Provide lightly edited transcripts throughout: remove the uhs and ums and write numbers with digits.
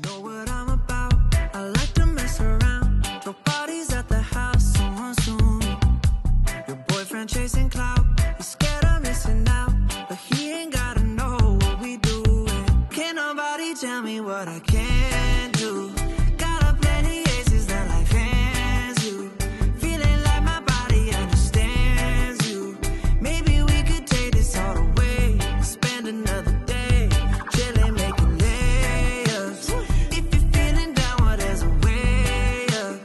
know what I'm about. I like to mess around. Throw parties at the house, someone soon. Your boyfriend chasing clout. He's scared of missing out, but he ain't gotta know what we doing. Can't nobody tell me what I can't do. Got a plenty aces that life hands you. Feeling like my body understands you. Maybe we could take this all the way. Spend another day chilling, making layups. If you're feeling down, well, there's a way up.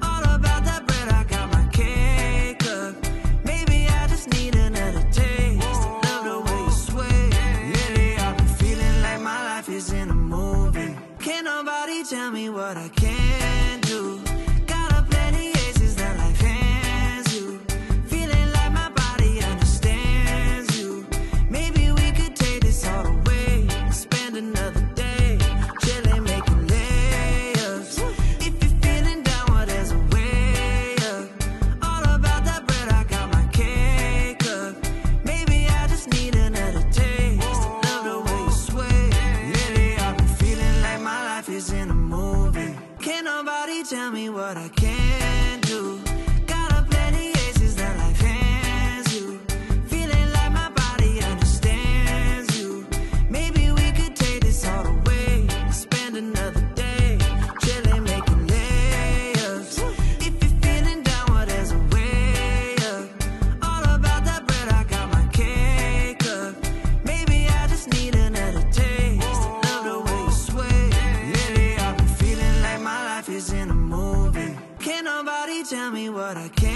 All about that bread, I got my cake up. Maybe I just need another taste. Love the way you sway. Lately I've been feeling like my life is in a movie. Can't nobody tell me what I can't do. Got a plenty aces that life hands you. Feeling like my body understands you. Maybe we could take this all the way. Spend another day chilling, making layups. If you're feeling down, well, there's a way up. All about that bread, I got my cake up. Maybe I just need another taste. Love the way you sway. Lately I've been feeling like my life is in a movie. Can't nobody tell me what I can't do. Got a plenty aces that life hands you. Feeling like my body understands you. Maybe we could take this all the way. Spend another day chilling, making layups. If you're feeling down, well, there's a way up. All about that bread, I got my cake up. Maybe I just need another taste. Love the way you sway. Lately I've been feeling like my life is in a movie. Can't nobody tell me what I can't